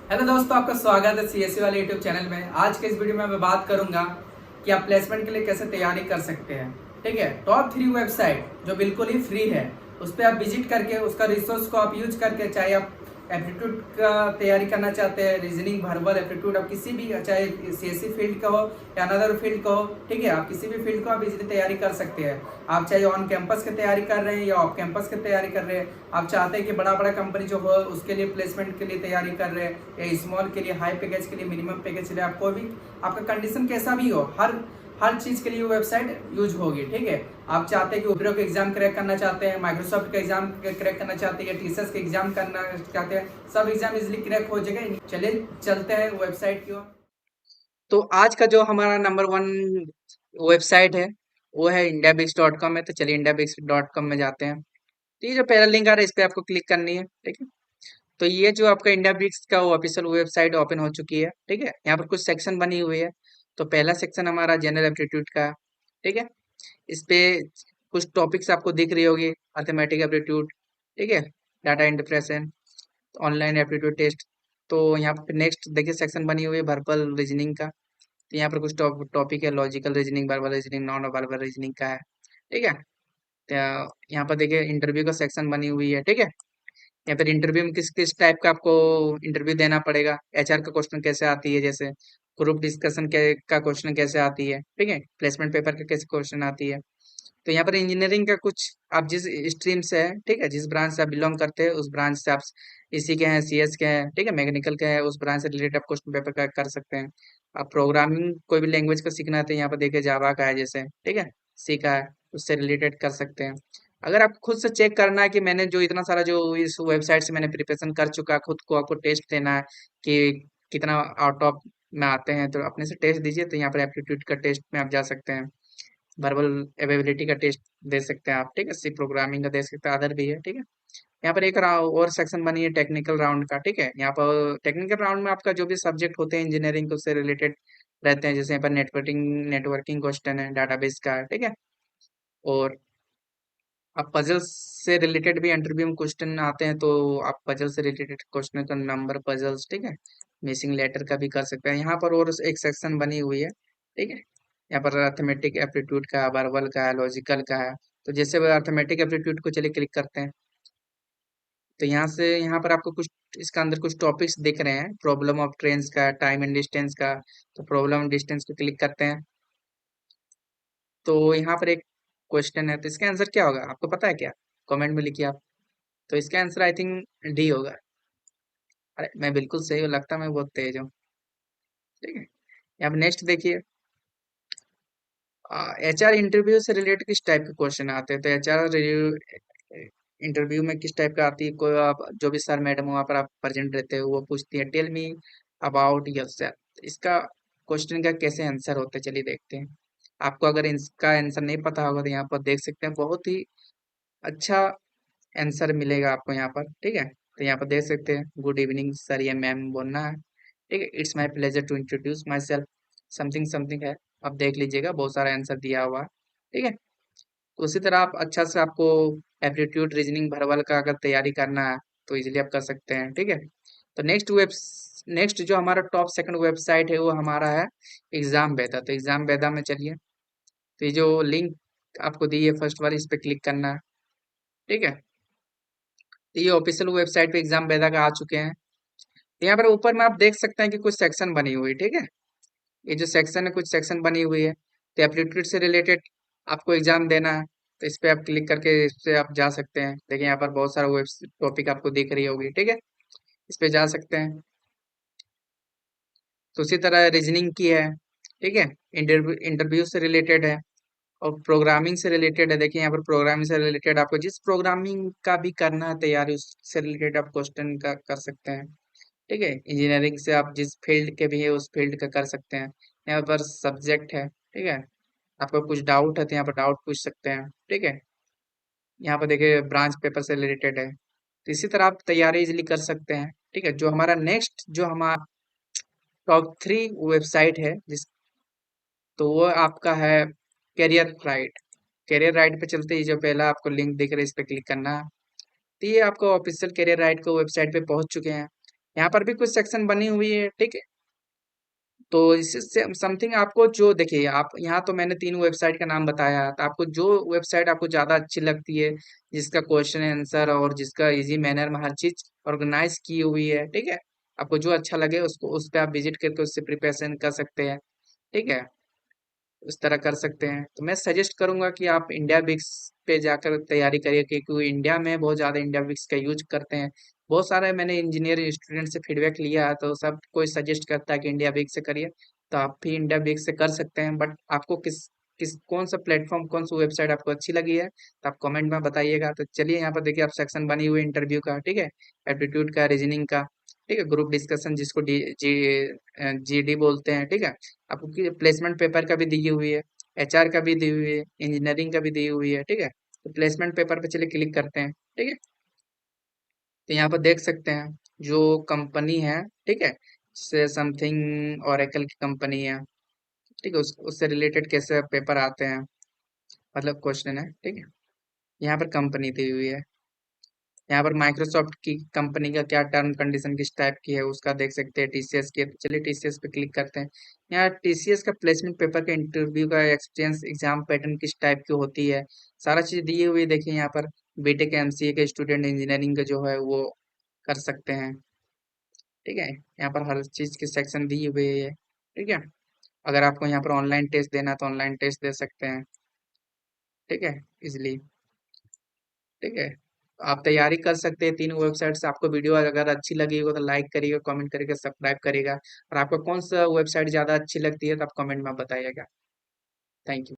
Hello दोस्तों, आपका स्वागत है सीएससी वाले यूट्यूब चैनल में। आज के इस वीडियो में मैं बात करूंगा कि आप प्लेसमेंट के लिए कैसे तैयारी कर सकते हैं। ठीक है, टॉप 3 वेबसाइट जो बिल्कुल ही फ्री है, उस पर आप विजिट करके उसका रिसोर्स को आप यूज करके, चाहे आप एप्टीट्यूड का तैयारी करना चाहते हैं, रीजनिंग, वर्बल एप्टीट्यूड, आप किसी भी, चाहे सीएससी फील्ड का हो या अनदर फील्ड का हो, ठीक है, आप किसी भी फील्ड को आप इजीली तैयारी कर सकते हैं। आप चाहे ऑन कैंपस की तैयारी कर रहे हैं या ऑफ कैंपस की तैयारी कर रहे हैं, आप चाहते हैं कि बड़ा बड़ा कंपनी जो हो उसके लिए प्लेसमेंट के लिए तैयारी कर रहे हैं, या स्मॉल के लिए, हाई पैकेज के लिए, मिनिमम पैकेज के लिए, आपको भी आपका कंडीशन कैसा भी हो, हर चीज के लिए वेबसाइट यूज होगी। ठीक है, आप चाहते हैं कि विप्रो का एग्जाम क्रैक करना चाहते हैं, माइक्रोसॉफ्ट का एग्जाम क्रैक करना चाहते हैं, या टीसीएस का एग्जाम करना चाहते हैं, सब एग्जाम इजिली क्रैक हो जाएगा। चलिए चलते हैं वेबसाइट की ओर। तो आज का जो हमारा नंबर 1 वेबसाइट है वो है indiabix.com है। तो चलिए indiabix.com में जाते हैं। तो ये जो पहला लिंक आ रहा है, इस पे आपको क्लिक करनी है। ठीक है, तो ये जो आपका इंडिया ब्रिक्स का वो ऑफिशियल वेबसाइट ओपन हो चुकी है। ठीक है, यहाँ पर कुछ सेक्शन बनी हुई है। तो पहला सेक्शन हमारा जनरल एप्टीट्यूड का है। ठीक है, इस पे कुछ टॉपिक्स आपको दिख रही होगी, अर्थमेटिक एप्टीट्यूड, ठीक है, data interpretation, online aptitude test. तो यहाँ पे नेक्स्ट देखिए सेक्शन बनी हुई है वर्बल रीजनिंग का। तो यहाँ पर कुछ टॉपिक है, logical reasoning, verbal reasoning, non verbal reasoning का है। ठीक है, तो यहाँ पर देखिए इंटरव्यू का सेक्शन बनी हुई है। ठीक है, या फिर इंटरव्यू में किस किस टाइप का आपको इंटरव्यू देना पड़ेगा, एचआर का क्वेश्चन कैसे आती है, जैसे ग्रुप डिस्कशन के का क्वेश्चन कैसे आती है, ठीक है, प्लेसमेंट पेपर का कैसे क्वेश्चन आती है। तो यहाँ पर इंजीनियरिंग का कुछ, आप जिस स्ट्रीम से है, ठीक है, जिस ब्रांच से आप बिलोंग करते हैं उस ब्रांच से आप इसी के हैं, सीएस के हैं, ठीक है, मैकेनिकल के हैं, उस ब्रांच से रिलेटेड आप क्वेश्चन पेपर का कर सकते हैं। आप प्रोग्रामिंग कोई भी लैंग्वेज का सीखना है तो यहाँ पर देखिए जावा का है, जैसे, ठीक है, सी का है, उससे रिलेटेड कर सकते हैं। अगर आपको खुद से चेक करना है कि मैंने जो इतना सारा जो इस वेबसाइट से मैंने प्रिपरेशन कर चुका है, खुद को आपको टेस्ट देना है कि कितना आउट ऑफ में आते हैं, तो अपने से टेस्ट दीजिए। तो यहाँ पर एप्टीट्यूड का टेस्ट में आप जा सकते हैं, वर्बल एबिलिटी का टेस्ट दे सकते हैं आप, ठीक है, सी प्रोग्रामिंग का दे सकते हैं, अदर भी है। ठीक है, यहाँ पर एक और सेक्शन बनी है टेक्निकल राउंड का। ठीक है, यहाँ पर टेक्निकल राउंड में आपका जो भी सब्जेक्ट होते हैं इंजीनियरिंग से रिलेटेड रहते हैं, जैसे यहाँ पर नेटवर्किंग क्वेश्चन है, डाटाबेस का है। ठीक है, और आप पजल्स से रिलेटेड भी इंटरव्यू में क्वेश्चन आते हैं, तो आप पजल से रिलेटेड क्वेश्चन का नंबर पजल्स, ठीक है, मिसिंग लेटर का भी कर सकते हैं। यहाँ पर और एक सेक्शन बनी हुई है। ठीक है, यहाँ पर अर्थमेटिक एप्टीट्यूड का, वर्बल का है, लॉजिकल का है। तो जैसे अर्थमेटिक एप्टीट्यूड को चलिए क्लिक करते हैं, तो यहाँ से यहाँ पर आपको कुछ इसका अंदर कुछ टॉपिक्स दिख रहे हैं, प्रॉब्लम ऑफ ट्रेन्स का, टाइम एंड डिस्टेंस का। तो प्रॉब्लम डिस्टेंस को क्लिक करते हैं, तो यहाँ पर एक क्वेश्चन है, तो इसका आंसर क्या होगा आपको पता है क्या? कमेंट में लिखिए आप। तो इसका आंसर आई थिंक डी होगा। अरे मैं बिल्कुल सही हूँ, लगता है मैं बहुत तेज हूँ। ठीक है, यहाँ पे नेक्स्ट देखिए, एचआर इंटरव्यू से रिलेटेड किस टाइप के क्वेश्चन आते हैं। तो एचआर इंटरव्यू में किस टाइप का आती है, कोई आप जो भी सर मैडम वहाँ पर आप प्रेजेंट रहते हो, वो पूछती है टेल मी अबाउट योरसेल्फ। इसका क्वेश्चन का कैसे आंसर होता है, चलिए देखते हैं। आपको अगर इसका आंसर नहीं पता होगा तो यहाँ पर देख सकते हैं, बहुत ही अच्छा आंसर मिलेगा आपको यहाँ पर। ठीक है, तो यहाँ पर देख सकते हैं, गुड इवनिंग सर, ये मैम बोलना है। ठीक है, it's my pleasure to introduce my self, something something है। आप देख लीजिएगा, बहुत सारा आंसर दिया हुआ है। ठीक है, तो उसी तरह आप अच्छा से आपको एप्टीट्यूड, रीजनिंग, वर्बल का अगर तैयारी करना है तो इजीली आप कर सकते हैं। ठीक है, तो नेक्स्ट जो हमारा टॉप सेकंड वेबसाइट है वो हमारा है एग्जाम बेदा। तो एग्जाम बेदा में चलिए, तो ये जो लिंक आपको दी है फर्स्ट वाली, इस पे क्लिक करना है। ठीक है, तो ये ऑफिशियल वेबसाइट पे एग्जाम बेदा का आ चुके हैं। तो यहाँ पर ऊपर में आप देख सकते हैं कि कुछ सेक्शन बनी हुई, ठीक है, ये जो सेक्शन है, कुछ सेक्शन बनी हुई है। तो एप्टीट्यूड से रिलेटेड आपको एग्जाम देना है, तो इस पे आप क्लिक करके इस पे आप जा सकते हैं। देखिए यहाँ पर बहुत सारा वेब टॉपिक आपको दिख रही होगी, ठीक है, इस पे जा सकते हैं। तो उसी तरह रीजनिंग की है, ठीक है, इंटरव्यू से रिलेटेड है, और प्रोग्रामिंग से रिलेटेड है। देखिए यहाँ पर प्रोग्रामिंग से रिलेटेड आपको जिस प्रोग्रामिंग का भी करना है तैयारी, उससे रिलेटेड आप क्वेश्चन का कर सकते हैं। ठीक है, इंजीनियरिंग से आप जिस फील्ड के भी है उस फील्ड का कर सकते हैं। यहाँ पर सब्जेक्ट है, ठीक है, आपको कुछ डाउट है तो यहाँ पर डाउट पूछ सकते हैं। ठीक है, यहाँ पर देखिए ब्रांच पेपर से रिलेटेड है। तो इसी तरह आप तैयारी इजिली कर सकते हैं। ठीक है, जो हमारा नेक्स्ट जो हमारा टॉप 3 वेबसाइट है जिस, तो वो आपका है कैरियर राइट। कैरियर राइट पे चलते ही जो पहला आपको लिंक दिख रहा है, इस पे क्लिक करना है। तो ये आपको ऑफिशियल कैरियर राइट को वेबसाइट पे पहुंच चुके हैं। यहाँ पर भी कुछ सेक्शन बनी हुई है, ठीक है। तो इससे समथिंग आपको जो देखिए, आप यहाँ तो मैंने 3 वेबसाइट का नाम बताया, तो आपको जो वेबसाइट आपको ज़्यादा अच्छी लगती है, जिसका क्वेश्चन आंसर और जिसका इजी मैनर में हर चीज़ ऑर्गेनाइज की हुई है, ठीक है। आपको जो अच्छा लगे उसको उस पे आप विजिट करके उससे प्रिपरेशन कर सकते हैं, ठीक है। उस तरह कर सकते हैं। तो मैं सजेस्ट करूंगा कि आप इंडिया बिक्स पे जाकर तैयारी करिए, क्योंकि इंडिया में बहुत ज़्यादा इंडिया बिक्स का यूज करते हैं। बहुत सारे मैंने इंजीनियरिंग स्टूडेंट से फीडबैक लिया है, तो सब कोई सजेस्ट करता है कि इंडिया बिक्स से करिए। तो आप भी इंडिया बिक्स से कर सकते हैं, बट आपको किस किस कौन सा प्लेटफॉर्म, कौन सी वेबसाइट आपको अच्छी लगी है, तो आप कमेंट में बताइएगा। तो चलिए, यहाँ पर देखिए, आप सेक्शन बनी हुई इंटरव्यू का, ठीक है, एप्टीट्यूड का, रीजनिंग का, ठीक है, ग्रुप डिस्कशन जिसको जीडी बोलते हैं, ठीक है। आपको प्लेसमेंट पेपर का भी दी हुई है, एचआर का भी दी हुई है, इंजीनियरिंग का भी दी हुई है, ठीक है। तो प्लेसमेंट पेपर पे चलिए क्लिक करते हैं, ठीक है। तो यहाँ पर देख सकते हैं जो कंपनी है, ठीक है, से समथिंग ओरेकल की कंपनी है, ठीक है, उससे रिलेटेड कैसे पेपर आते हैं, मतलब क्वेश्चन है, ठीक है। यहाँ पर कंपनी दी हुई है। यहाँ पर माइक्रोसॉफ्ट की कंपनी का क्या टर्म कंडीशन किस टाइप की है उसका देख सकते हैं, टीसीएस की है। तो चलिए टीसीएस पे क्लिक करते हैं। यहाँ टीसीएस का प्लेसमेंट पेपर का इंटरव्यू का एक्सपीरियंस एग्जाम पैटर्न किस टाइप की होती है, सारा चीज दी हुई है। देखिए यहाँ पर बीटेक एमसीए के स्टूडेंट इंजीनियरिंग का जो है वो कर सकते हैं, ठीक है। यहाँ पर हर चीज की सेक्शन दी हुई है, ठीक है। अगर आपको यहाँ पर ऑनलाइन टेस्ट देना है तो ऑनलाइन टेस्ट दे सकते हैं, ठीक है, इजिली, ठीक है। आप तैयारी कर सकते हैं तीनों वेबसाइट से। आपको वीडियो अगर अच्छी लगी हो तो लाइक करिएगा, कमेंट करिएगा, सब्सक्राइब करिएगा। और आपको कौन सा वेबसाइट ज़्यादा अच्छी लगती है तो आप कमेंट में बताइएगा। Thank you.